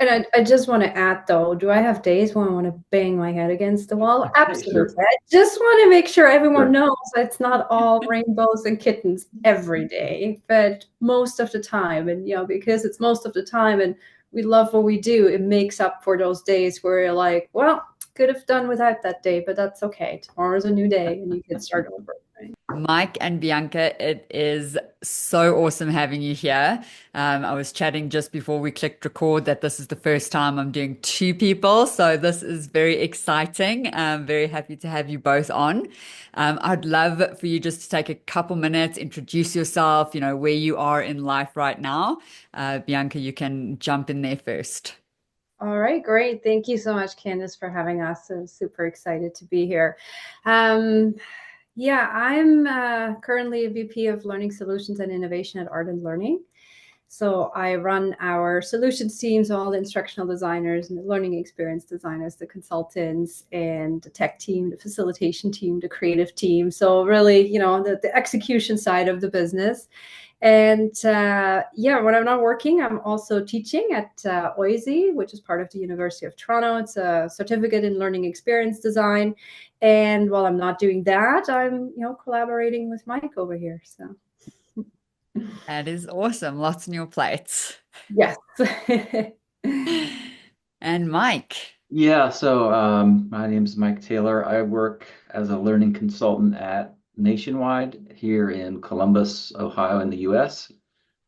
And I just want to add though, do I have days when I want to bang my head against the wall? Sure, Absolutely. I just want to make sure everyone sure. knows it's not all rainbows and kittens every day, but most of the time. And, because it's most of the time and we love what we do, it makes up for those days where you're like, well, could have done without that day, but that's okay. Tomorrow's a new day and you can start over. Right? Mike and Bianca, it is so awesome having you here. I was chatting just before we clicked record that this is the first time I'm doing two people, so this is very exciting. I'm very happy to have you both on. I'd love for you just to take a couple minutes, introduce yourself, where you are in life right now. Bianca, you can jump in there first. All right, great. Thank you so much, Candice, for having us. I'm super excited to be here. Um, yeah, I'm currently a VP of Learning Solutions and Innovation at Art and Learning. So I run our solutions teams, all the instructional designers and the learning experience designers, the consultants and the tech team, the facilitation team, the creative team. So really, the execution side of the business. And yeah, when I'm not working, I'm also teaching at OISE, which is part of the University of Toronto. It's a certificate in learning experience design. And while I'm not doing that, I'm, collaborating with Mike over here. So That is awesome. Lots on your plates. yes. And Mike. Yeah, so my name is Mike Taylor. I work as a learning consultant at Nationwide here in Columbus, Ohio, in the US.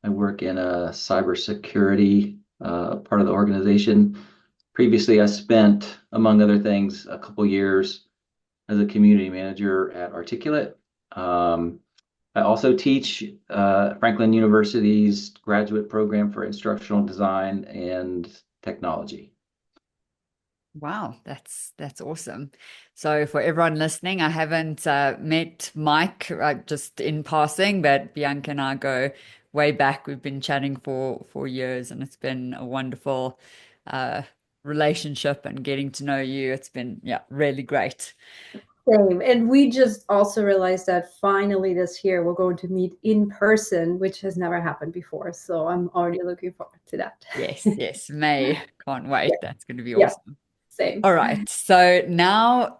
I work in a cybersecurity part of the organization. Previously, I spent, among other things, a couple years as a community manager at Articulate. I also teach Franklin University's graduate program for instructional design and technology. Wow, that's awesome. So for everyone listening, I haven't met Mike just in passing, but Bianca and I go way back. We've been chatting for years, and it's been a wonderful uh, relationship and getting to know you. It's been really great. Same. And we just also realized that finally this year we're going to meet in person, which has never happened before. So I'm already looking forward to that. Yes, yes, May. Can't Yeah. wait. That's going to be Yeah. awesome. Same. All right. So now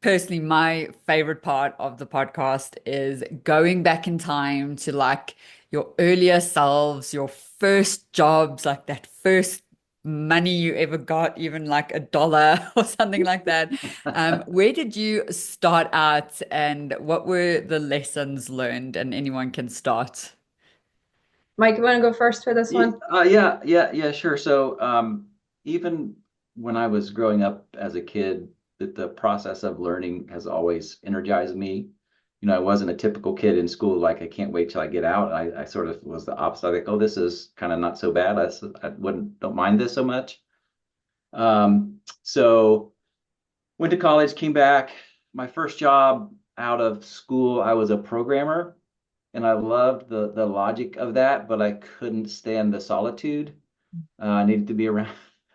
personally, my favorite part of the podcast is going back in time to like your earlier selves, your first jobs, like that first money you ever got, even like $1 or something like that. Where did you start out and what were the lessons learned? And anyone can start. Mike, you want to go first for this one? Yeah, sure. So, even when I was growing up as a kid, the process of learning has always energized me. I wasn't a typical kid in school, like I can't wait till I get out. I sort of was the opposite. Like, oh, this is kind of not so bad. I don't mind this so much. So went to college, came back. My first job out of school, I was a programmer and I loved the logic of that, but I couldn't stand the solitude. I needed to be around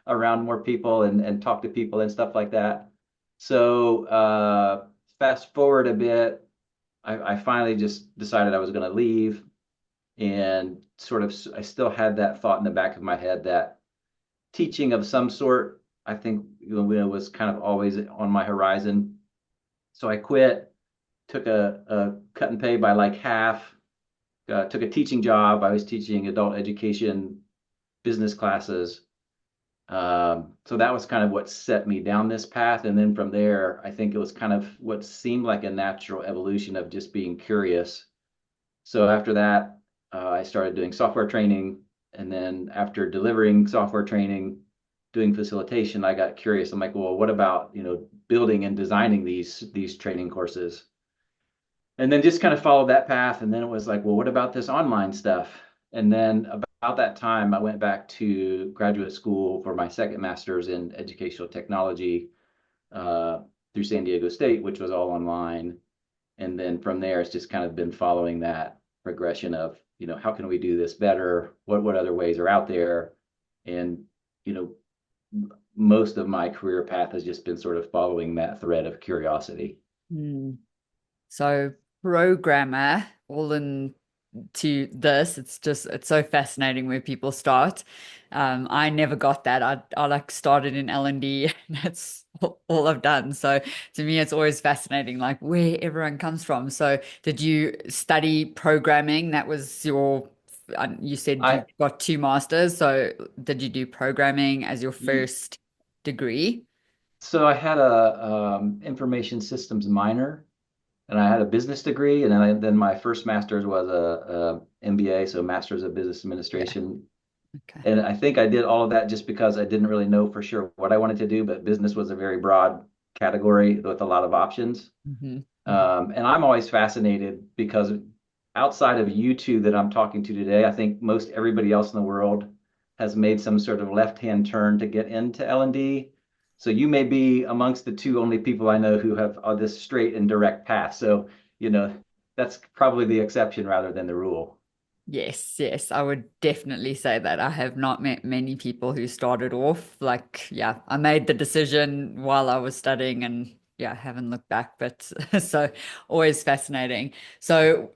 around more people and talk to people and stuff like that. So fast forward a bit, I finally just decided I was going to leave, and sort of I still had that thought in the back of my head that teaching of some sort, I think, was kind of always on my horizon. So I quit, took a cut and pay by like half, took a teaching job. I was teaching adult education business classes. So that was kind of what set me down this path. And then from there, I think it was kind of what seemed like a natural evolution of just being curious. So after that, I started doing software training. And then after delivering software training, doing facilitation, I got curious. I'm like, well, what about, building and designing these training courses? And then just kind of followed that path. And then it was like, well, what about this online stuff? And then about that time, I went back to graduate school for my second master's in educational technology through San Diego State, which was all online. And then from there, it's just kind of been following that progression of, how can we do this better? What other ways are out there? And, you most of my career path has just been sort of following that thread of curiosity. Hmm. So programmer, all in to this. It's so fascinating where people start. I never got that. I like started in L&D and that's all I've done. So to me, it's always fascinating, like where everyone comes from. So did you study programming? That was you said you I got two masters. So did you do programming as your first degree? so I had a information systems minor, and I had a business degree, and then my first master's was a MBA, so Master's of Business Yeah. Administration. Okay. And I think I did all of that just because I didn't really know for sure what I wanted to do, but business was a very broad category with a lot of options. Hmm. And I'm always fascinated because outside of you two that I'm talking to today, I think most everybody else in the world has made some sort of left-hand turn to get into L&D. So you may be amongst the two only people I know who have this straight and direct path. So, you know, that's probably the exception rather than the rule. Yes, yes, I would definitely say that. I have not met many people who started off like, yeah, I made the decision while I was studying and yeah, haven't looked back, but so always fascinating. So,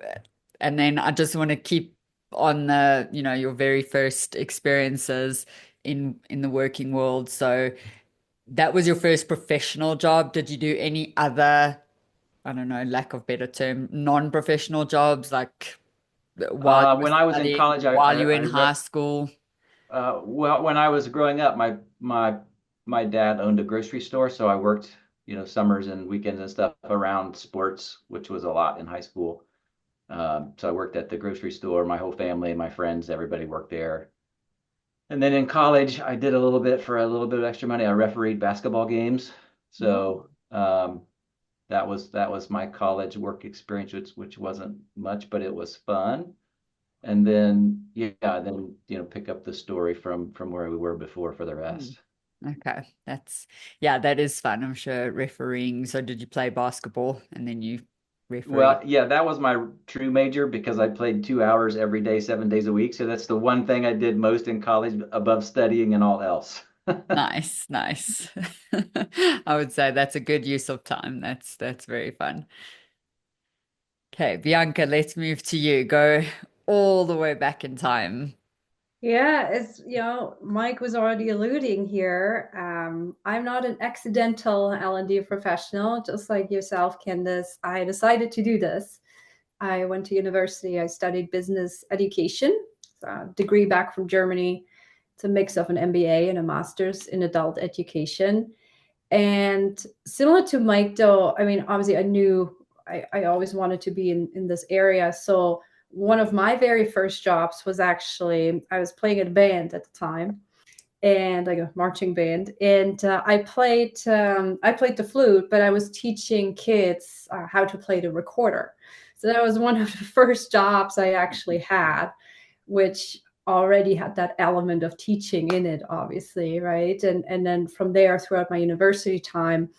and then I just want to keep on the, your very first experiences in the working world. So that was your first professional job. Did you do any other, I don't know, lack of better term, non-professional jobs like while you were When I was in studying, college, while you were in high school? well, when I was growing up, my dad owned a grocery store, so I worked, summers and weekends and stuff around sports, which was a lot in high school. So I worked at the grocery store. My whole family, my friends, everybody worked there. And then in college, I did a little bit for a little bit of extra money. I refereed basketball games. Oh. So that was my college work experience, which wasn't much, but it was fun. And then yeah, then pick up the story from where we were before for the Hmm. rest. Okay. Yeah, that is fun. I'm sure refereeing. So did you play basketball and then you refereed? Well, yeah, that was my true major because I played 2 hours every day, 7 days a week. So that's the one thing I did most in college above studying and all else. Nice, nice. I would say that's a good use of time. That's very fun. Okay, Bianca, let's move to you. Go all the way back in time. Yeah, as Mike was already alluding here. I'm not an accidental L&D professional, just like yourself, Candace. I decided to do this. I went to university. I studied business education, a degree back from Germany. It's a mix of an MBA and a master's in adult education. And similar to Mike, though, I mean, obviously, I knew I always wanted to be in this area. So one of my very first jobs was actually I was playing in a band at the time, and like a marching band, and I played the flute, but I was teaching kids how to play the recorder. So that was one of the first jobs I actually had, which already had that element of teaching in it, obviously, right? And then from there, throughout my university time,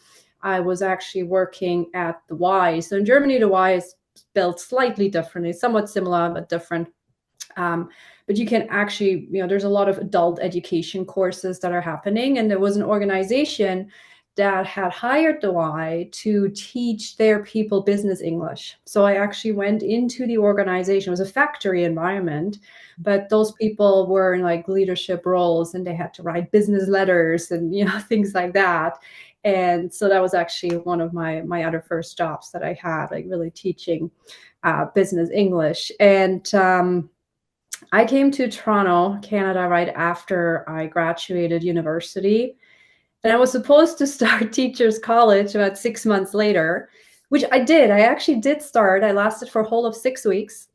I was actually working at the Y. So in Germany, the Y is spelled slightly differently, somewhat similar but different. Um, but you can actually, there's a lot of adult education courses that are happening, and there was an organization that had hired the Y to teach their people business English. So I actually went into the organization. It was a factory environment, but those people were in like leadership roles, and they had to write business letters and things like that. And so that was actually one of my other first jobs that I had, like really teaching business English. And I came to Toronto, Canada, right after I graduated university. And I was supposed to start teachers college about 6 months later, which I did. I actually did start. I lasted for a whole of 6 weeks.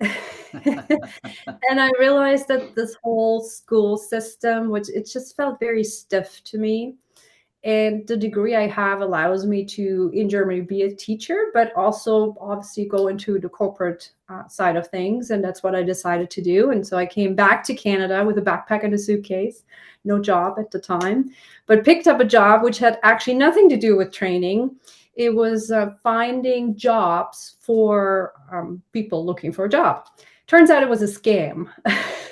And I realized that this whole school system, which it just felt very stiff to me. And the degree I have allows me to, in Germany, be a teacher, but also obviously go into the corporate side of things. And that's what I decided to do. And so I came back to Canada with a backpack and a suitcase, no job at the time, but picked up a job which had actually nothing to do with training. It was finding jobs for people looking for a job. Turns out it was a scam.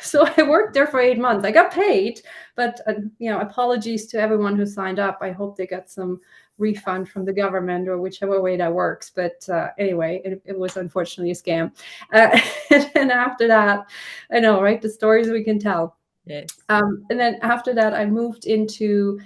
So I worked there for 8 months. I got paid, but apologies to everyone who signed up. I hope they got some refund from the government or whichever way that works. But anyway, it was unfortunately a scam. And after that, I know, right? The stories we can tell. Yes. And then after that, I moved into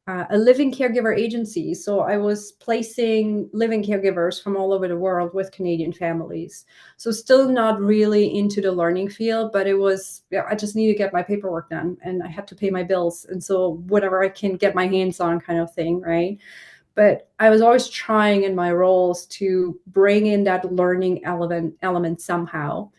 a living caregiver agency. So I was placing living caregivers from all over the world with Canadian families. So still not really into the learning field, but it was, yeah, I just need to get my paperwork done and I had to pay my bills. And so whatever I can get my hands on kind of thing, right? But I was always trying in my roles to bring in that learning element somehow.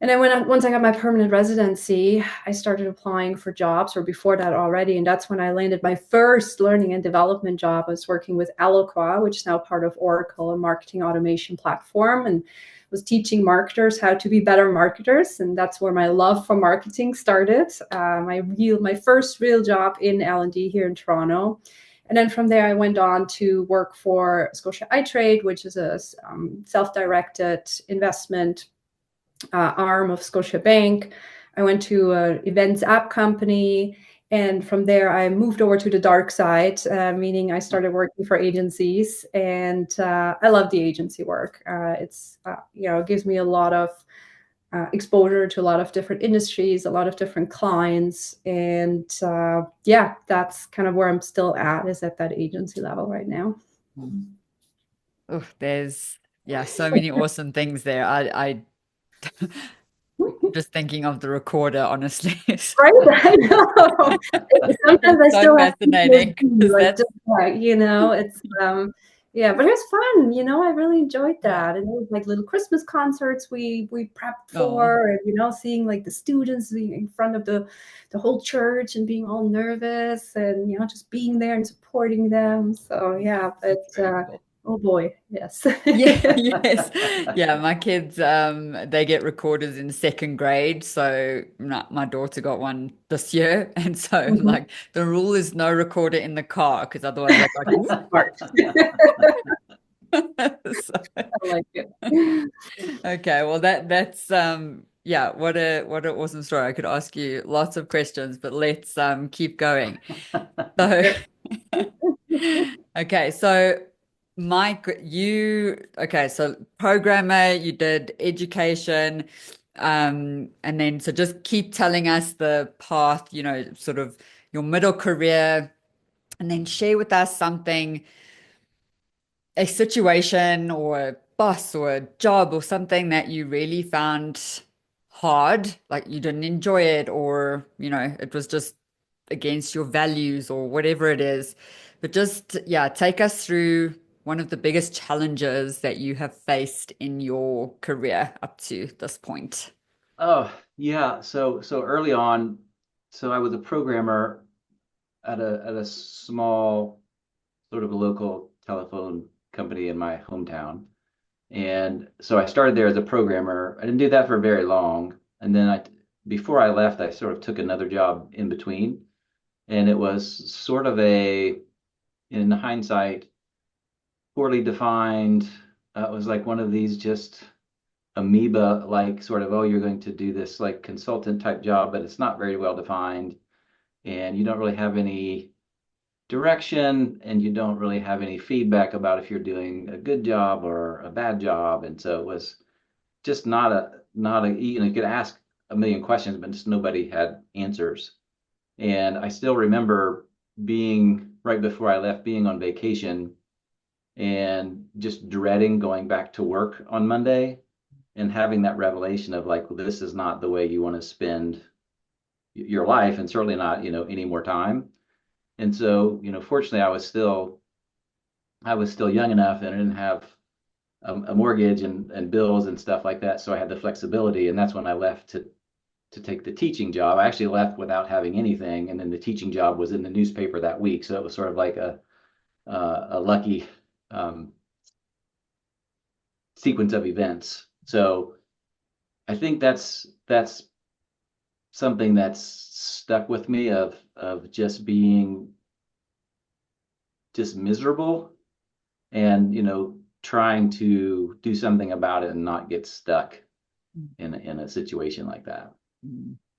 And then once I got my permanent residency, I started applying for jobs, or before that already, and that's when I landed my first learning and development job. I was working with Eloqua, which is now part of Oracle, a marketing automation platform, and was teaching marketers how to be better marketers. And that's where my love for marketing started. My first real job in L&D here in Toronto. And then from there, I went on to work for Scotia iTrade, which is a self-directed investment arm of Scotiabank. I went to an events app company. And from there, I moved over to the dark side, meaning I started working for agencies. And I love the agency work. It gives me a lot of exposure to a lot of different industries, a lot of different clients. And yeah, that's kind of where I'm still at, is at that agency level right now. Oh, there's so many awesome things there. I just thinking of the recorder, honestly. Right? I know. Sometimes I It's so still have fascinating PTSD, because like that's just it's yeah, but it was fun, I really enjoyed that. And it was like little Christmas concerts we prepped oh, for, and seeing like the students being in front of the whole church and being all nervous, and just being there and supporting them. So yeah, but very cool. oh boy, yes. Yeah, yes. Yeah, my kids they get recorders in second grade. So my daughter got one this year. And so Mhm. like the rule is no recorder in the car because otherwise they're like, That's smart. So, I like it. okay, well that's yeah, what a awesome story. I could ask you lots of questions, but let's keep going. So Yep. okay, so Mike, so programmer, you did education, and then so just keep telling us the path, sort of your middle career, and then share with us something, a situation or a boss or a job or something that you really found hard, like you didn't enjoy it, or it was just against your values or whatever it is. But just, yeah, take us through one of the biggest challenges that you have faced in your career up to this point. Oh, yeah. So early on, so I was a programmer at a small sort of a local telephone company in my hometown. And so I started there as a programmer. I didn't do that for very long. And then before I left, I sort of took another job in between. And it was sort of in hindsight, poorly defined. It was like one of these just amoeba, like sort of, oh, you're going to do this like consultant type job, but it's not very well defined. And you don't really have any direction, and you don't really have any feedback about if you're doing a good job or a bad job. And so it was just not a you could ask a million questions, but just nobody had answers. And I still remember being right before I left, being on vacation and just dreading going back to work on Monday and having that revelation of like, well, this is not the way you want to spend your life, and certainly not, any more time. And so, fortunately, I was still young enough, and I didn't have a mortgage and bills and stuff like that. So I had the flexibility, and that's when I left to take the teaching job. I actually left without having anything, and then the teaching job was in the newspaper that week. So it was sort of like a lucky um, sequence of events. So I think that's something that's stuck with me of just being just miserable, and trying to do something about it and not get stuck in a situation like that.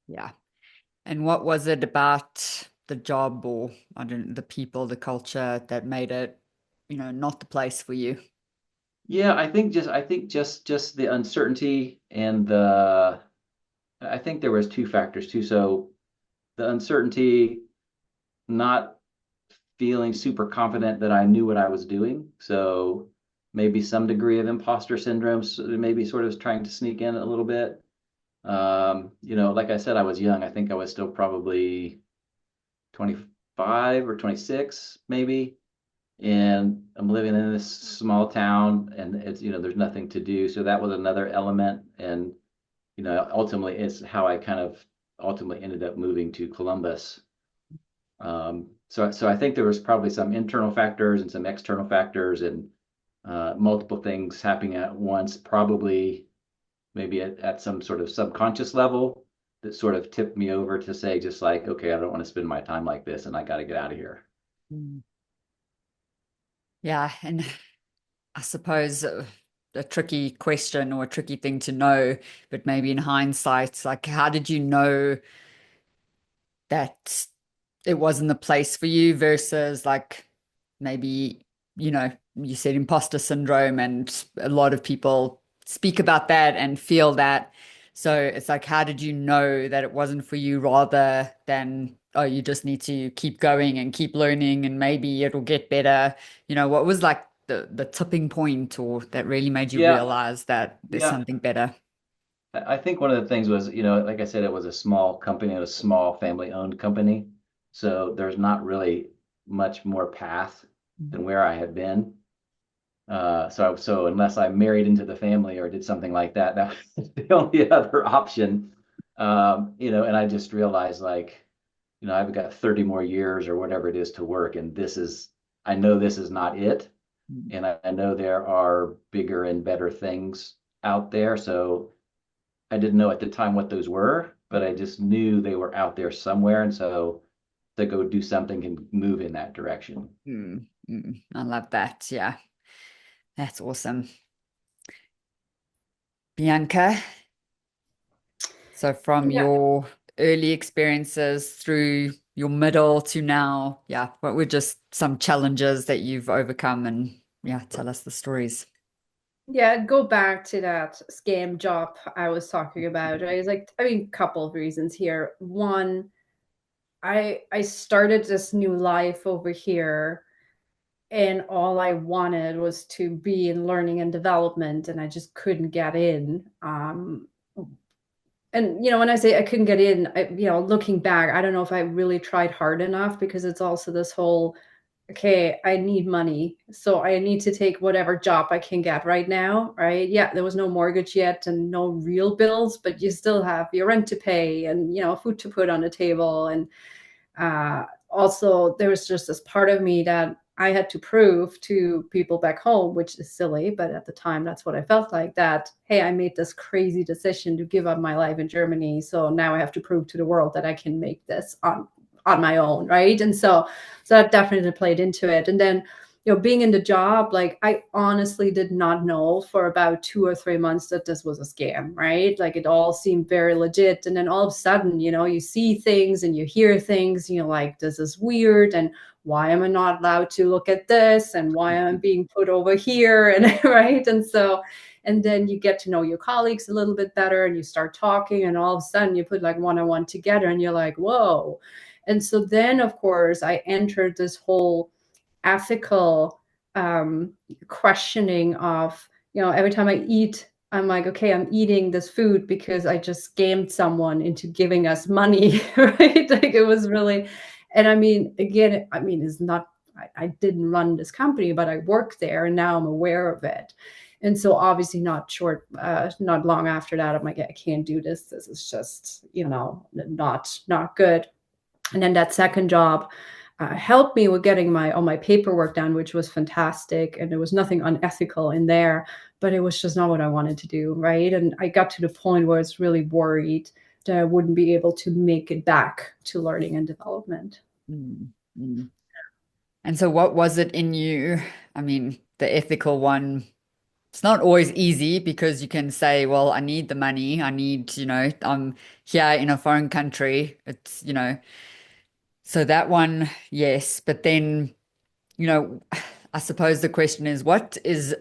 Yeah. And what was it about the job, or I don't know, the people, the culture that made it, not the place for you? Yeah, I think just the uncertainty and the I think there was two factors too. So the uncertainty, not feeling super confident that I knew what I was doing. So maybe some degree of imposter syndrome, maybe sort of trying to sneak in a little bit. Like I said, I was young. I think I was still probably 25 or 26, maybe. And I'm living in this small town and there's nothing to do. So that was another element. And, ultimately it's how I kind of ultimately ended up moving to Columbus. So I think there was probably some internal factors and some external factors and multiple things happening at once, probably maybe at some sort of subconscious level that sort of tipped me over to say, just like, okay, I don't want to spend my time like this and I got to get out of here. Mm. Yeah, and I suppose a tricky question or a tricky thing to know, but maybe in hindsight, like how did you know that it wasn't the place for you versus like maybe, you said imposter syndrome and a lot of people speak about that and feel that. So it's like, how did you know that it wasn't for you rather than, oh, you just need to keep going and keep learning and maybe it'll get better? What was like the tipping point or that really made you Yeah, realize that there's yeah. something better? I think one of the things was, like I said, it was a small company, a small family-owned company. So there's not really much more path than where I had been. So unless I married into the family or did something like that, that was the only other option. And I just realized like, I've got 30 more years or whatever it is to work, and I know this is not it. And I know there are bigger and better things out there. So I didn't know at the time what those were, but I just knew they were out there somewhere. And so to go do something and move in that direction. Mm, I love that. Yeah, that's awesome. Bianca, so from Yeah. your early experiences through your middle to now, yeah, what were just some challenges that you've overcome? And yeah, tell us the stories. Yeah, go back to that scam job I was talking about. I was like, I mean, couple of reasons here. One, I started this new life over here and all I wanted was to be in learning and development and I just couldn't get in. And when I say I couldn't get in, looking back, I don't know if I really tried hard enough because it's also this whole, okay, I need money. So I need to take whatever job I can get right now, right? Yeah, there was no mortgage yet and no real bills, but you still have your rent to pay and, food to put on the table. And also, there was just this part of me that I had to prove to people back home, which is silly, but at the time, that's what I felt like that, hey, I made this crazy decision to give up my life in Germany. So now I have to prove to the world that I can make this on my own, right? And so that definitely played into it. And then being in the job, like I honestly did not know for about 2 or 3 months that this was a scam, right? Like it all seemed very legit. And then all of a sudden, you see things and you hear things, and you're like, this is weird. And why am I not allowed to look at this? And why am I being put over here? And right. And then you get to know your colleagues a little bit better and you start talking, and all of a sudden you put like one on one together and you're like, whoa. And so then, of course, I entered this whole ethical questioning of, every time I eat, I'm like, okay, I'm eating this food because I just scammed someone into giving us money, right? Like it was really, and I mean, again, I mean, it's not, I didn't run this company, but I worked there and now I'm aware of it. And so obviously not long after that, I'm like, I can't do this. This is just, not good. And then that second job helped me with getting all my paperwork done, which was fantastic. And there was nothing unethical in there, but it was just not what I wanted to do, right? And I got to the point where I was really worried that I wouldn't be able to make it back to learning and development. Mm, And so what was it in you? I mean, the ethical one, It's not always easy because you can say, well, I need the money. I need, I'm here in a foreign country. It's, so that one, yes. But then, you know, I suppose the question is, what is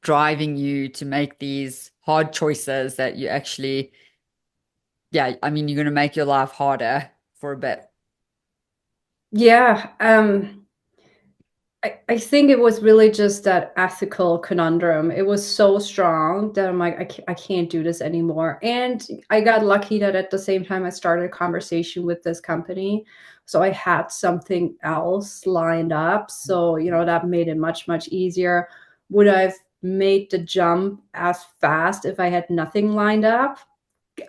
driving you to make these hard choices that you actually, yeah, I mean, you're going to make your life harder for a bit. Yeah. I think it was really just that ethical conundrum. It was so strong that I'm like, I can't do this anymore. And I got lucky that at the same time I started a conversation with this company. So I had something else lined up. So, that made it much, much easier. Would I've made the jump as fast if I had nothing lined up?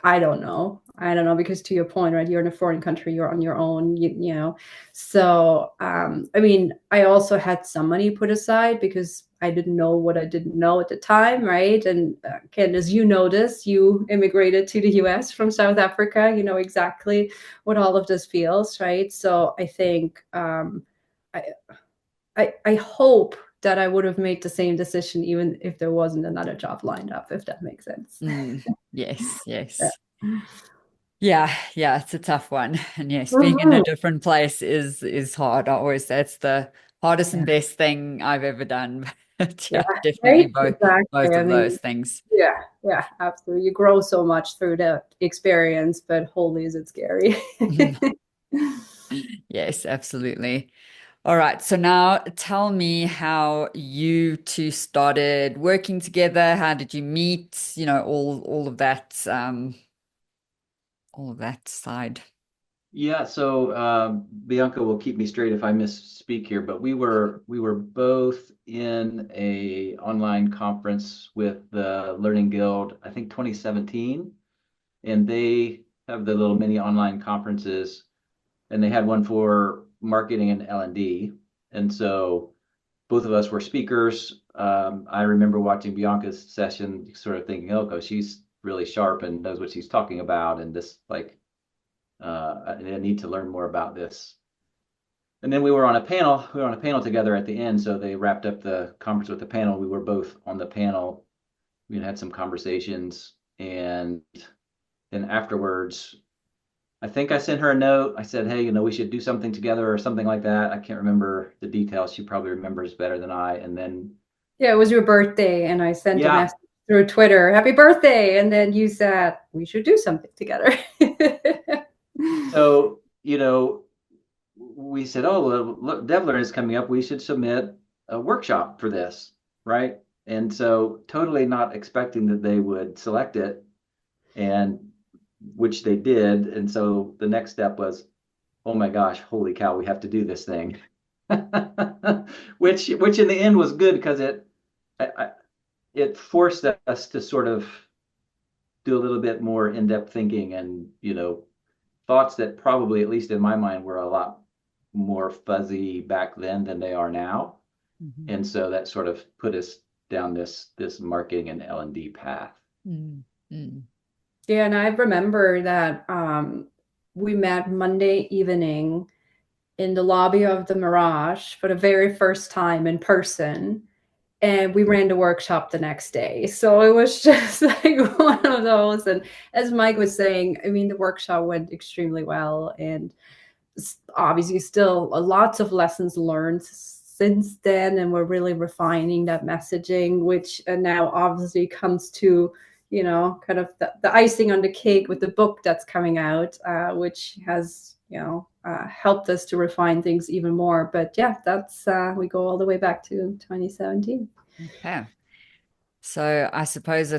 I don't know. I don't know because to your point, right? You're in a foreign country, you're on your own, you know. So, I mean, I also had some money put aside because I didn't know what I didn't know at the time, right? And Candace, you know this. You immigrated to the US from South Africa. You know exactly what all of this feels, right? So I think I, I hope that I would have made the same decision even if there wasn't another job lined up, if that makes sense. Mm, yes, yes. Yeah, yeah, it's a tough one. And yes, being in a Mhm. different place is hard. I always say it's the hardest and best thing I've ever done. But Yeah, yeah, definitely right? both Exactly. I of those mean, things. yeah, yeah, absolutely. You grow so much through the experience, but holy is it scary. Yes, absolutely. All right. So now tell me how you two started working together. How did you meet? All of that side. Yeah, so Bianca will keep me straight if I misspeak here, but we were both in a online conference with the Learning Guild, I think 2017, and they have the little mini online conferences, and they had one for marketing and L&D, and so both of us were speakers. I remember watching Bianca's session, sort of thinking, "Oh, she's really sharp and knows what she's talking about," and this like I need to learn more about this. And then we were on a panel. We were on a panel together at the end, so they wrapped up the conference with the panel. We were both on the panel. We had some conversations, and then afterwards, I think I sent her a note. I said, "Hey, we should do something together or something like that." I can't remember the details. She probably remembers better than I. And then, Yeah, it was your birthday, and I sent a yeah. message through Twitter, "Happy birthday!" And then you said we should do something together. So, we said, "Oh, well, look, DevLearn is coming up. We should submit a workshop for this, right?" And so, totally not expecting that they would select it, and which they did. And so, the next step was, "Oh my gosh, holy cow, we have to do this thing," which in the end was good because it forced us to sort of do a little bit more in-depth thinking and thoughts that probably, at least in my mind, were a lot more fuzzy back then than they are now. Mhm. And so that sort of put us down this marketing and L&D path. Mm, mm, Yeah, and I remember that we met Monday evening in the lobby of the Mirage for the very first time in person. And we ran the workshop the next day. So it was just like one of those. And as Mike was saying, I mean, the workshop went extremely well. And obviously, still lots of lessons learned since then. And we're really refining that messaging, which now obviously comes to kind of the icing on the cake with the book that's coming out, which has helped us to refine things even more. But yeah, that's we go all the way back to 2017. okay. So I suppose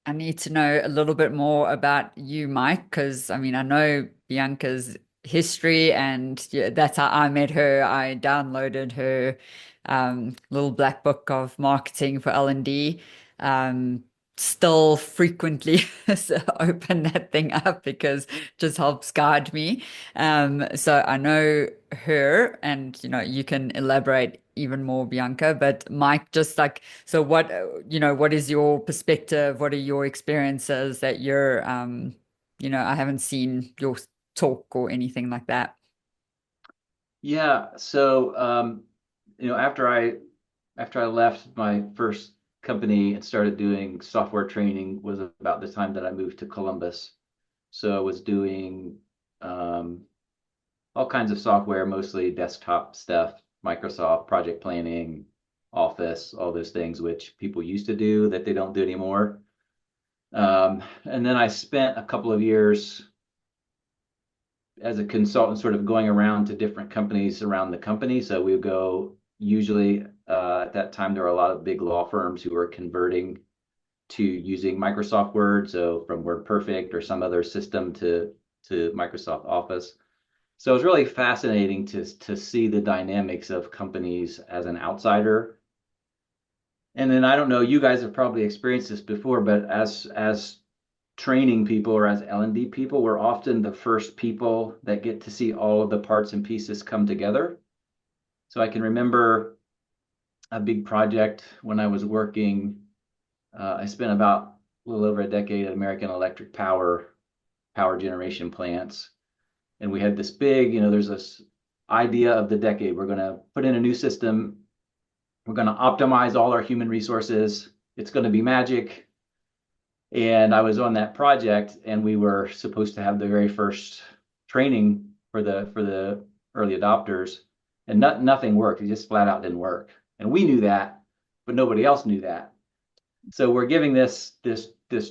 I need to know a little bit more about you, Mike, because I mean, I know Bianca's history, and yeah, that's how I met her. I downloaded her little black book of marketing for L&D. Still frequently open that thing up because it just helps guide me. So I know her, and you can elaborate even more, Bianca. But Mike, just like, so what is your perspective? What are your experiences that I haven't seen your talk or anything like that. Yeah. So, after I left my first company and started doing software training was about the time that I moved to Columbus. So I was doing um, all kinds of software, mostly desktop stuff, Microsoft, project planning, Office, all those things which people used to do that they don't do anymore. And then I spent a couple of years as a consultant, sort of going around to different companies around the company. So we would go, usually at that time, there were a lot of big law firms who were converting to using Microsoft Word, so from WordPerfect or some other system to Microsoft Office. So it was really fascinating to see the dynamics of companies as an outsider. And then I don't know, you guys have probably experienced this before, but as training people or as L&D people, we're often the first people that get to see all of the parts and pieces come together. So I can remember a big project when I was working. I spent about a little over a decade at American Electric power generation plants. And we had this big, there's this idea of the decade. We're going to put in a new system. We're going to optimize all our human resources. It's going to be magic. And I was on that project, and we were supposed to have the very first training for the early adopters, and nothing worked. It just flat out didn't work. And we knew that, but nobody else knew that. So we're giving this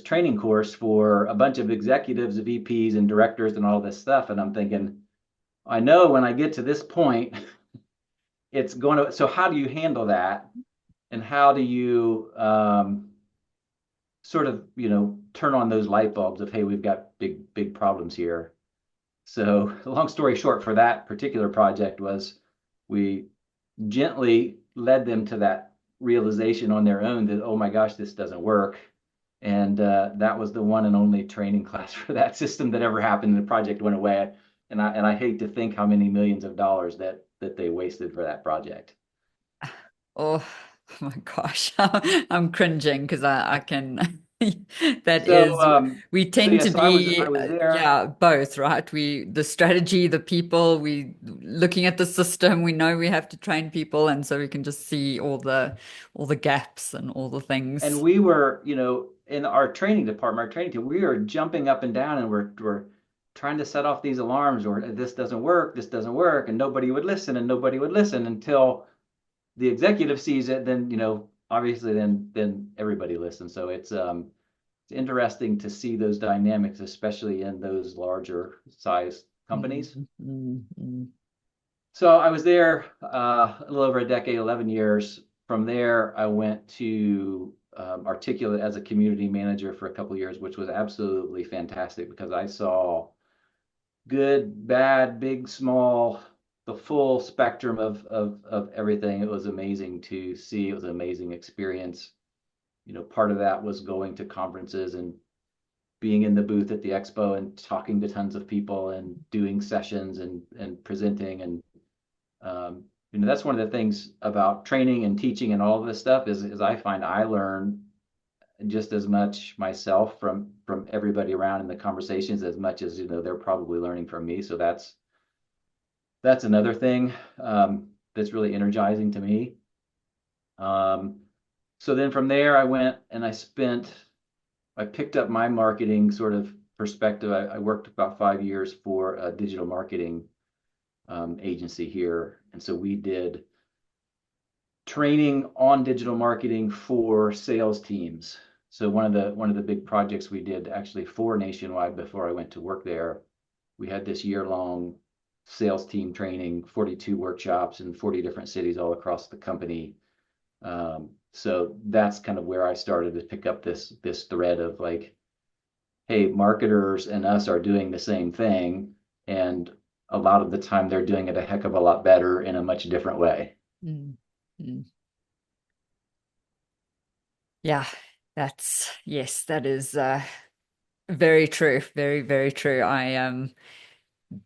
training course for a bunch of executives, VPs, and directors, and all this stuff. And I'm thinking, I know when I get to this point, it's going to. So how do you handle that, and how do you sort of turn on those light bulbs of, hey, we've got big problems here. So long story short, for that particular project was we gently led them to that realization on their own that, oh my gosh, this doesn't work. And that was the one and only training class for that system that ever happened. The project went away. And I hate to think how many millions of dollars that they wasted for that project. Oh, oh my gosh, I'm cringing because I can. That So is, we tend yeah, to so I be, was there. yeah, both, right? The strategy, the people, we looking at the system, we know we have to train people, and so we can just see all the gaps and all the And things. we were, in our training department, our training team, we are jumping up and down, and we're trying to set off these alarms, or this doesn't work, and nobody would listen, until the executive sees it. Then, obviously, then everybody listens. So it's interesting to see those dynamics, especially in those larger size companies. Mm, mm, mm. So I was there a little over a decade, 11 years. From there, I went to Articulate as a community manager for a couple of years, which was absolutely fantastic because I saw good, bad, big, small, the full spectrum of everything. It was amazing to see. It was an amazing experience. Part of that was going to conferences and being in the booth at the expo and talking to tons of people and doing sessions and presenting. And that's one of the things about training and teaching and all of this stuff is I find I learn just as much myself from everybody around in the conversations as much as they're probably learning from me. So that's another thing that's really energizing to me. So then from there I went and I picked up my marketing sort of perspective. I worked about 5 years for a digital marketing agency here. And so we did training on digital marketing for sales teams. So one of the big projects we did actually for Nationwide before I went to work there, we had this year-long sales team training, 42 workshops in 40 different cities all across the company. So that's kind of where I started to pick up this thread of like, hey, marketers and us are doing the same thing, and a lot of the time they're doing it a heck of a lot better in a much different way. Mm, mm. Yeah, yes, that is very true. Very, very true. I am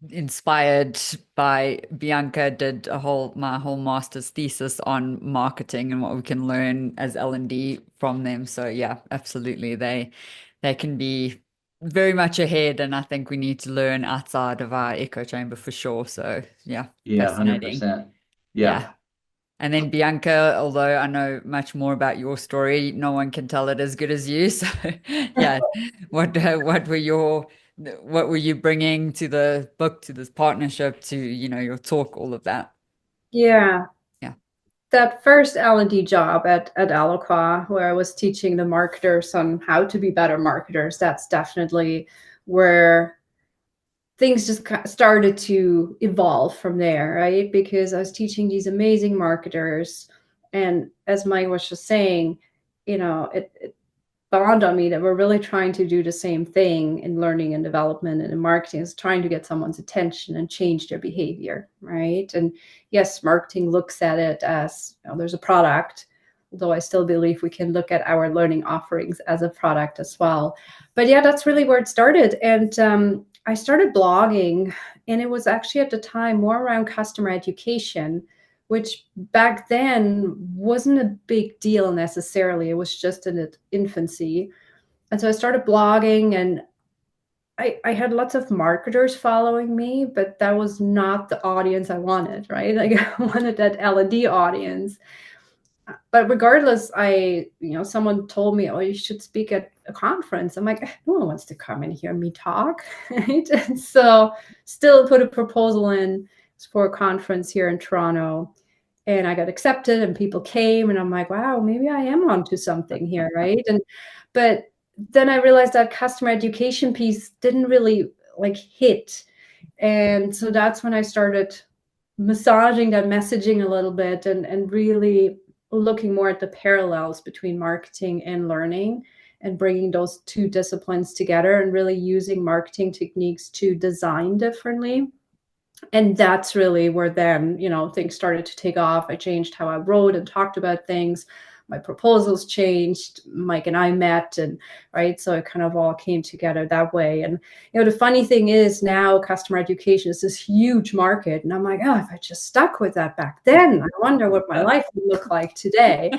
inspired by Bianca, did my whole master's thesis on marketing and what we can learn as L&D from them. So yeah, absolutely. They can be very much ahead, and I think we need to learn outside of our echo chamber for sure. So yeah, Yeah, fascinating. 100%. Yeah. Yeah. And then Bianca, although I know much more about your story, no one can tell it as good as you. So, yeah, what were what were you bringing to the book, to this partnership, to your talk, all of that? Yeah, Yeah. that first L&D job at Eloqua, where I was teaching the marketers on how to be better marketers, that's definitely where things just started to evolve from there, right? Because I was teaching these amazing marketers, and as Mike was just saying, it dawned on me that we're really trying to do the same thing in learning and development and in marketing, is trying to get someone's attention and change their behavior, right? And yes, marketing looks at it as, there's a product, though I still believe we can look at our learning offerings as a product as well. But yeah, that's really where it started. And I started blogging, and it was actually at the time more around customer education, which back then wasn't a big deal necessarily. It was just in its infancy. And so I started blogging, and I had lots of marketers following me, but that was not the audience I wanted, right? Like I wanted that L&D audience. But regardless, someone told me, oh, you should speak at a conference. I'm like, no one wants to come and hear me talk, right? And so still put a proposal in for a conference here in Toronto, and I got accepted and people came, and I'm like, wow, maybe I am onto something here, right? But then I realized that customer education piece didn't really like hit. And so that's when I started massaging that messaging a little bit, and really looking more at the parallels between marketing and learning, and bringing those two disciplines together, and really using marketing techniques to design differently. And that's really where then, things started to take off. I changed how I wrote and talked about things. My proposals changed. Mike and I met, and right. So it kind of all came together that way. And, the funny thing is now customer education is this huge market. And I'm like, oh, if I just stuck with that back then, I wonder what my life would look like today.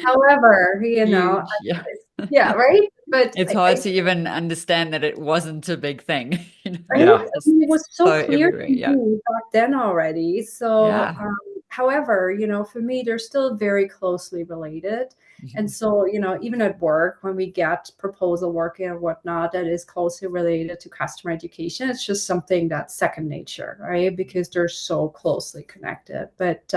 However, Huge. Yeah. yeah, right. But It's hard to even understand that it wasn't a big thing. right? Yeah. I Just mean, it was so so clear everywhere. to Yeah. me back then already. So, Yeah. however, for me, they're still very closely related. And Mhm. so, even at work, when we get proposal work and whatnot, that is closely related to customer education. It's just something that's second nature, right? Because they're so closely connected. But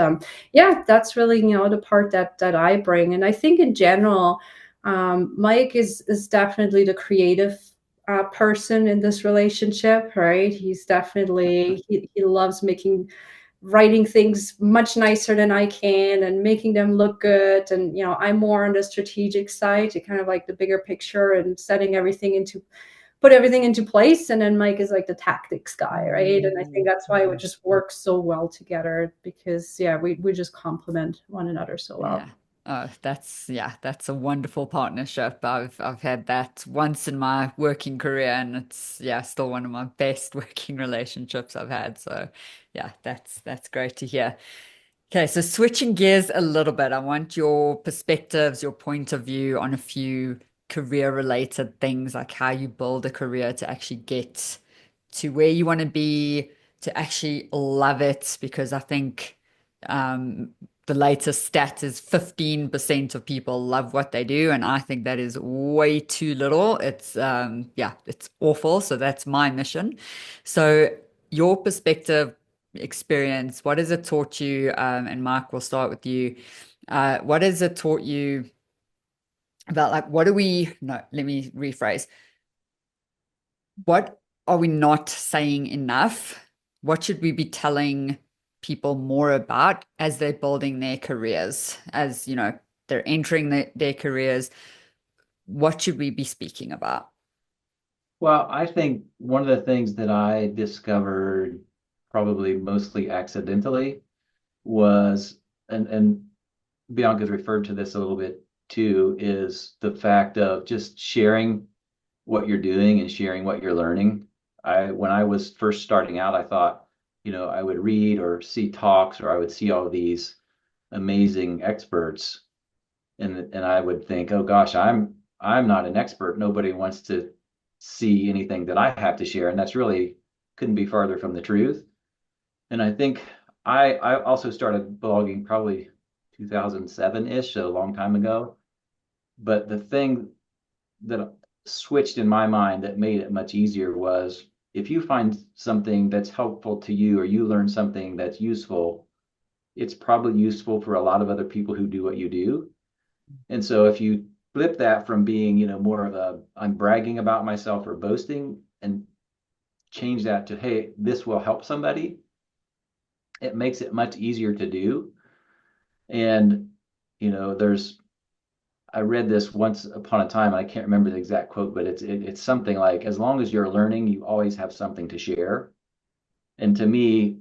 yeah, that's really, the part that I bring. And I think in general, Mike is definitely the creative person in this relationship, right? He's definitely he loves writing things much nicer than I can and making them look good. And I'm more on the strategic side, to kind of like the bigger picture and put everything into place. And then Mike is like the tactics guy, right? And I think that's why it just works so well together, because yeah, we just complement one another so well. Yeah. Oh, that's a wonderful partnership. I've had that once in my working career, and it's still one of my best working relationships I've had. So yeah, that's great to hear. Okay, so switching gears a little bit, I want your perspectives, your point of view on a few career related things, like how you build a career to actually get to where you want to be, to actually love it, because I think um, the latest stat is 15% of people love what they do, and I think that is way too little. It's awful. So that's my mission. So your perspective, experience, what has it taught you? And Mark, we'll start with you. What has it taught you about, like, what do we, no, let me rephrase. What are we not saying enough? What should we be telling people more about as they're building their careers, as they're entering their careers? What should we be speaking about? Well, I think one of the things that I discovered probably mostly accidentally was, and Bianca's referred to this a little bit too, is the fact of just sharing what you're doing and sharing what you're learning. When I was first starting out, I thought, I would read or see talks, or I would see all these amazing experts, and I would think, oh gosh, I'm not an expert. Nobody wants to see anything that I have to share, and that's really couldn't be farther from the truth. And I think I also started blogging probably 2007-ish, so a long time ago. But the thing that switched in my mind that made it much easier was if you find something that's helpful to you or you learn something that's useful, it's probably useful for a lot of other people who do what you do. And so if you flip that from being, more of a I'm bragging about myself or boasting and change that to, hey, this will help somebody, it makes it much easier to do. And, there's I read this once upon a time, and I can't remember the exact quote, but it's something like, as long as you're learning, you always have something to share. And to me,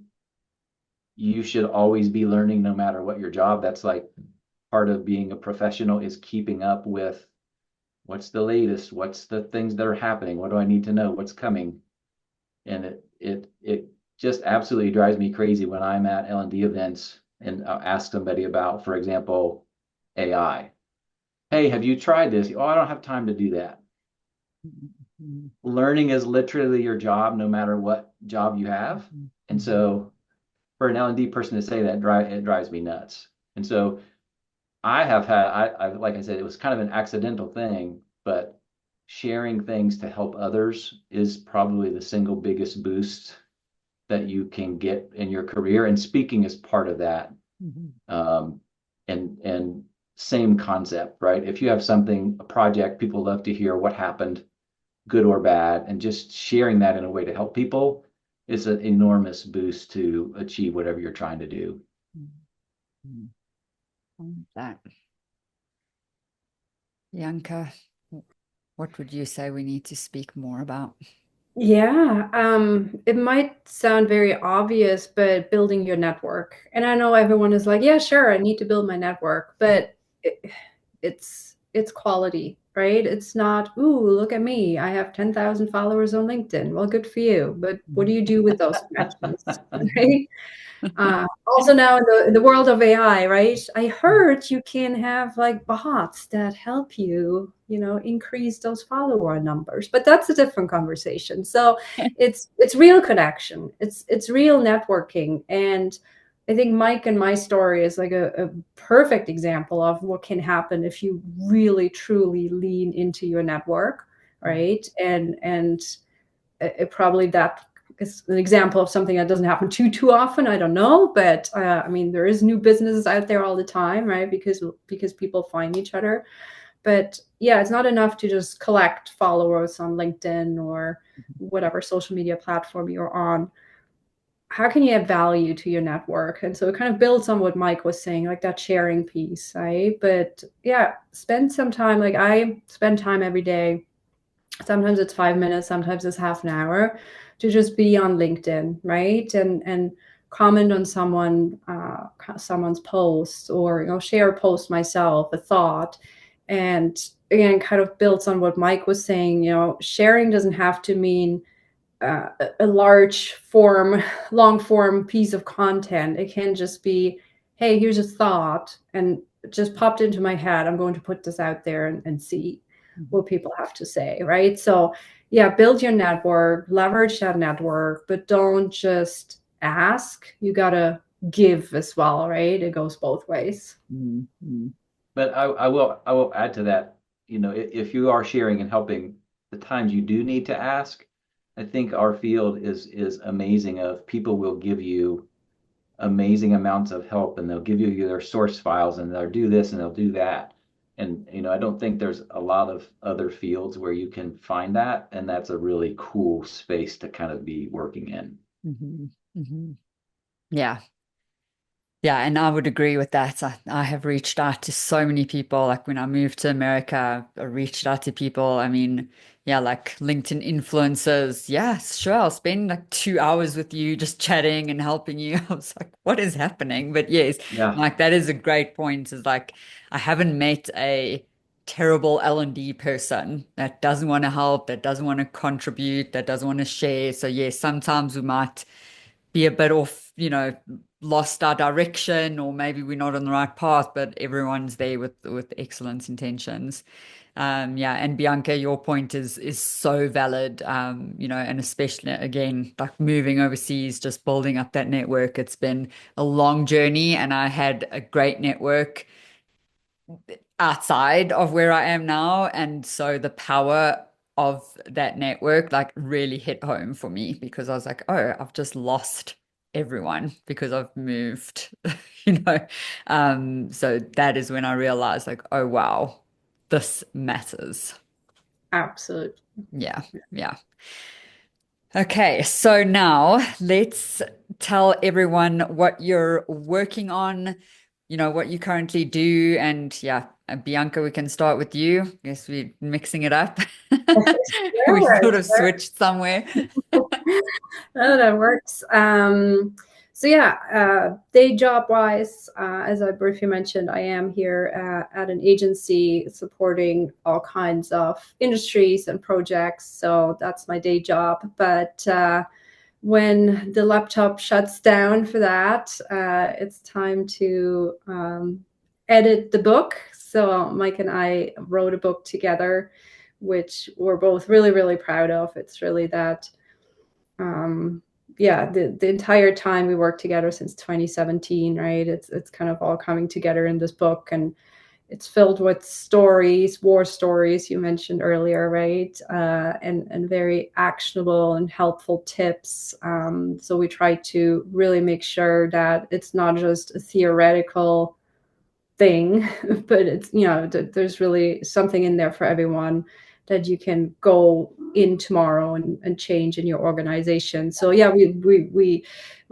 you should always be learning no matter what your job. That's like part of being a professional is keeping up with what's the latest, what's the things that are happening, what do I need to know, what's coming. And it just absolutely drives me crazy when I'm at L&D events and I'll ask somebody about, for example, AI. Hey, have you tried this? Oh, I don't have time to do that. Learning is literally your job, no matter what job you have. And so for an L&D person to say that, it drives me nuts. And so I have had, like I said, it was kind of an accidental thing, but sharing things to help others is probably the single biggest boost that you can get in your career. And speaking is part of that. Um, and same concept, right? If you have something, a project, people love to hear what happened, good or bad, and just sharing that in a way to help people is an enormous boost to achieve whatever you're trying to do. That. Bianca, what would you say we need to speak more about? Yeah, it might sound very obvious, but building your network. And I know everyone is like, yeah, sure, I need to build my network, but it's quality, right? It's not, ooh, look at me. I have 10,000 followers on LinkedIn. Well, good for you. But what do you do with those connections, right? Also now in the world of AI, right? I heard you can have like bots that help you, increase those follower numbers, but that's a different conversation. So it's real connection. It's real networking. And I think Mike and my story is like a perfect example of what can happen if you really truly lean into your network, right? And it probably that is an example of something that doesn't happen too often. I don't know, but I mean, there is new businesses out there all the time, right? Because people find each other. But yeah, it's not enough to just collect followers on LinkedIn or whatever social media platform you're on. How can you add value to your network? And so it kind of builds on what Mike was saying, like that sharing piece, right? But yeah, spend some time. Like I spend time every day. Sometimes it's 5 minutes, sometimes it's half an hour to just be on LinkedIn, right? And comment on someone's post, or share a post myself, a thought. And again, kind of builds on what Mike was saying. Sharing doesn't have to mean a long form piece of content. It can just be, hey, here's a thought and it just popped into my head. I'm going to put this out there and see what people have to say, right? So yeah, build your network, leverage that network, but don't just ask. You gotta give as well, right? It goes both ways. Mm-hmm. But I will add to that, if you are sharing and helping, the times you do need to ask, I think our field is amazing of people will give you amazing amounts of help and they'll give you their source files and they'll do this and they'll do that. And I don't think there's a lot of other fields where you can find that, and that's a really cool space to kind of be working in. Mm-hmm. Mm-hmm. Yeah. Yeah, and I would agree with that. I have reached out to so many people. Like when I moved to America, I reached out to people. I mean, yeah, like LinkedIn influencers. Yeah, sure. I'll spend like 2 hours with you just chatting and helping you. I was like, what is happening? But yes, Yeah. like that is a great point. Is like I haven't met a terrible L&D person that doesn't want to help, that doesn't want to contribute, that doesn't want to share. So yes, sometimes we might be a bit off, lost our direction, or maybe we're not on the right path, but everyone's there with excellent intentions. Yeah, and Bianca, your point is so valid. And especially again, like moving overseas, just building up that network. It's been a long journey, and I had a great network outside of where I am now. And so the power of that network like really hit home for me because I was like, oh, I've just lost everyone because I've moved, you know. So that is when I realized like, oh wow, this matters. Absolutely. Yeah, yeah. Okay, so now let's tell everyone what you're working on, what you currently do. And yeah, Bianca, we can start with you. Guess we're mixing it up. We Sure, sort of switched somewhere. no, that works. So yeah, day job wise, as I briefly mentioned, I am here at an agency supporting all kinds of industries and projects. So that's my day job. But when the laptop shuts down for that, it's time to edit the book. So Mike and I wrote a book together, which we're both really, really proud of. It's really that yeah, the entire time we worked together since 2017, right? It's kind of all coming together in this book, and it's filled with stories, war stories you mentioned earlier, right? And very actionable and helpful tips. So we try to really make sure that it's not just a theoretical thing, but it's, there's really something in there for everyone that you can go in tomorrow and change in your organization. So yeah, we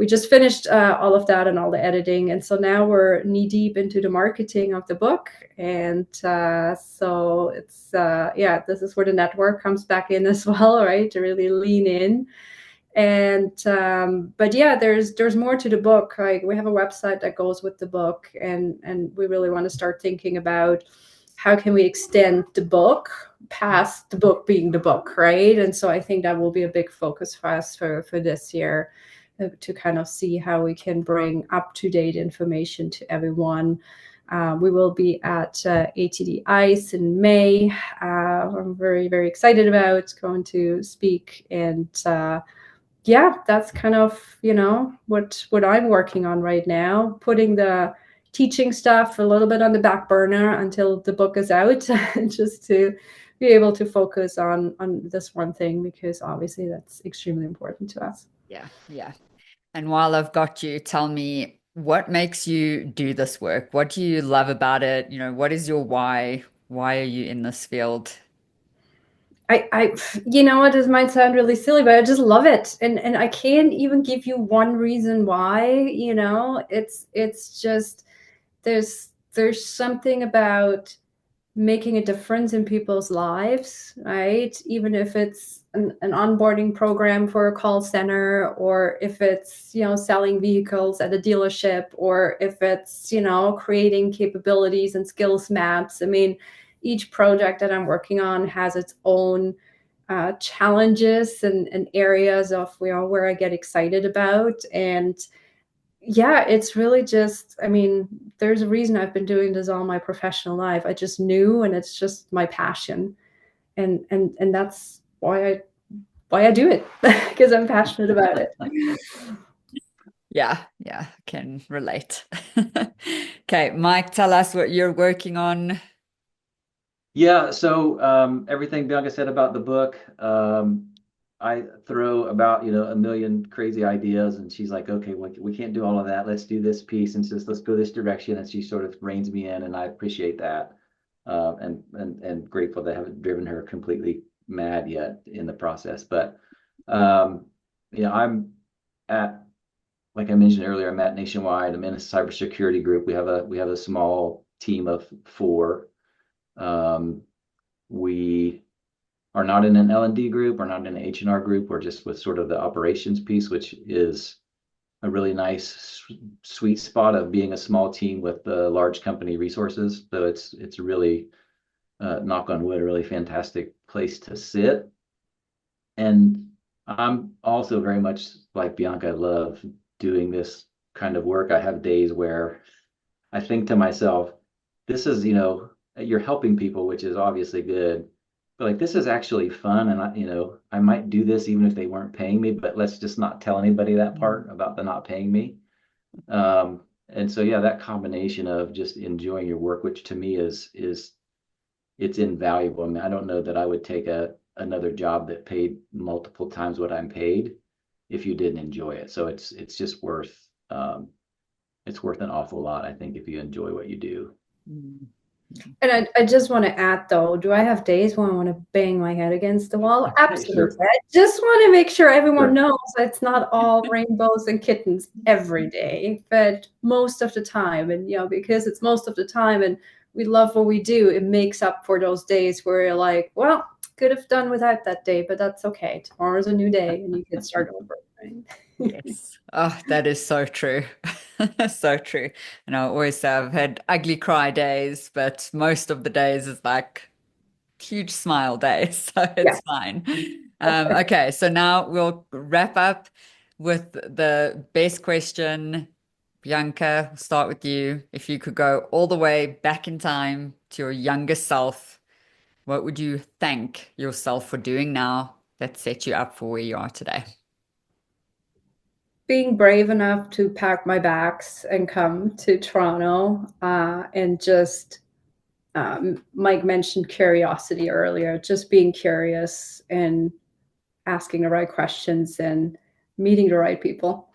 just finished all of that and all the editing, and so now we're knee deep into the marketing of the book. And so it's yeah, this is where the network comes back in as well, right? To really lean in. And but yeah, there's more to the book. Like, we have a website that goes with the book, and we really want to start thinking about how can we extend the book past the book being the book, right? And so I think that will be a big focus for us for this year, to kind of see how we can bring up-to-date information to everyone. We will be at ATD ICE in May. I'm very, very excited about going to speak. And yeah, that's kind of, what I'm working on right now, putting the teaching stuff a little bit on the back burner until the book is out, just to be able to focus on this one thing, because obviously that's extremely important to us. Yeah, yeah. And while I've got you, tell me what makes you do this work? What do you love about it? What is your why? Why are you in this field? I you know what, this might sound really silly, but I just love it. And I can't even give you one reason why. It's just, there's something about making a difference in people's lives, right? Even if it's an onboarding program for a call center, or if it's, selling vehicles at a dealership, or if it's, creating capabilities and skills maps. I mean, each project that I'm working on has its own challenges and areas of, where I get excited about. And yeah, it's really just, I mean, there's a reason I've been doing this all my professional life. I just knew, and it's just my passion. And that's why I do it, because I'm passionate about it. Yeah, yeah, can relate. Okay, Mike, tell us what you're working on. Yeah, so everything Bianca said about the book, I throw about, a million crazy ideas, and she's like, okay, we can't do all of that. Let's do this piece, and says, let's go this direction. And she sort of reins me in, and I appreciate that. And grateful that I haven't driven her completely mad yet in the process. But I'm at, like I mentioned earlier, I'm at Nationwide. I'm in a cybersecurity group. We have a small team of 4. We are not in an L&D group, or not in an H&R group. We're just with sort of the operations piece, which is a really nice sweet spot of being a small team with large company resources. So it's really, knock on wood, a really fantastic place to sit. And I'm also very much like Bianca. I love doing this kind of work. I have days where I think to myself, this is, you're helping people, which is obviously good. But like this is actually fun, and I might do this even if they weren't paying me, but let's just not tell anybody that part about the not paying me. And so yeah, that combination of just enjoying your work, which to me is it's invaluable. I mean, I don't know that I would take another job that paid multiple times what I'm paid if you didn't enjoy it. So it's just worth an awful lot, I think, if you enjoy what you do. Mm. And I just want to add, though, do I have days when I want to bang my head against the wall? Absolutely. Sure, I just want to make sure everyone sure. knows it's not all rainbows and kittens every day, but most of the time. And, because it's most of the time and we love what we do, it makes up for those days where you're like, well, could have done without that day, but that's okay. Tomorrow's a new day and you can start over. Right? Yes. Oh, that is so true. So true. And I always say I've had ugly cry days, but most of the days is like huge smile days, so Yeah. it's fine. Okay, so now we'll wrap up with the best question. Bianca, we'll start with you. If you could go all the way back in time to your younger self, what would you thank yourself for doing now that set you up for where you are today? Being brave enough to pack my bags and come to Toronto, and just Mike mentioned curiosity earlier, just being curious and asking the right questions and meeting the right people.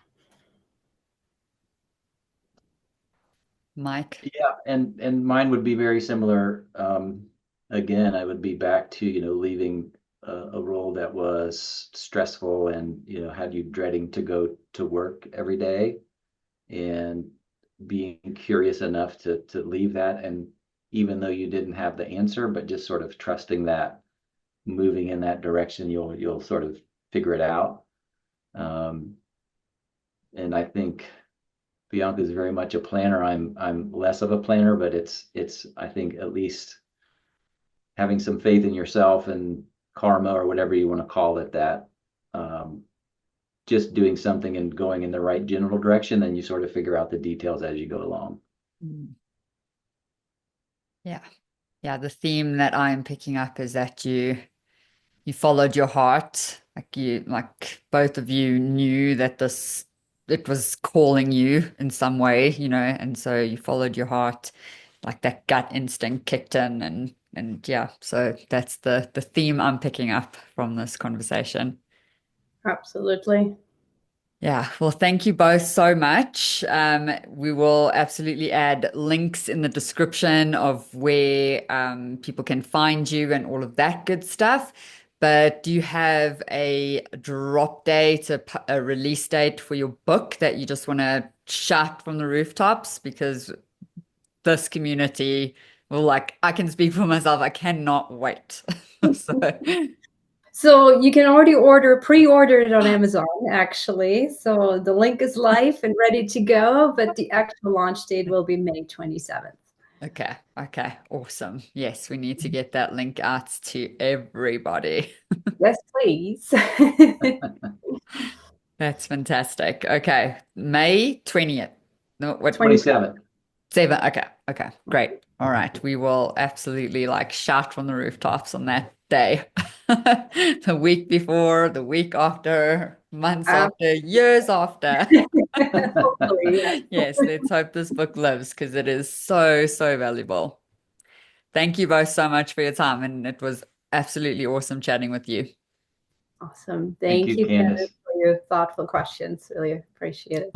Mike? Yeah, and mine would be very similar. Again, I would be back to, leaving a role that was stressful and, had you dreading to go to work every day, and being curious enough to leave that. And even though you didn't have the answer, but just sort of trusting that moving in that direction, you'll sort of figure it out. Um, and I think Bianca is very much a planner. I'm less of a planner, but it's I think at least having some faith in yourself and karma or whatever you want to call it, that um, just doing something and going in the right general direction, then you sort of figure out the details as you go along. Mm. Yeah. Yeah, the theme that I'm picking up is that you followed your heart, like both of you knew that this it was calling you in some way, and so you followed your heart, like that gut instinct kicked in, and yeah, so that's the theme I'm picking up from this conversation. Absolutely. Yeah, well, thank you both so much. We will absolutely add links in the description of where people can find you and all of that good stuff. But do you have a drop date, a release date for your book that you just want to shout from the rooftops? Because this community will, like, I can speak for myself, I cannot wait. So, So you can already pre-order it on Amazon, actually. So the link is live and ready to go, but the actual launch date will be May 27th. okay, okay, awesome. Yes, we need to get that link out to everybody. Yes, please. That's fantastic. Okay, May 20th. No, what? 27th. 27. Seven. Okay, okay, great. All right, we will absolutely like shout from the rooftops on that day. The week before, the week after, months after, years after. Hopefully, yes. Yes, let's hope this book lives because it is so, so valuable. Thank you both so much for your time, and it was absolutely awesome chatting with you. Awesome. Thank Thank you, you, Kenneth, Candace. for your thoughtful questions. Really appreciate it.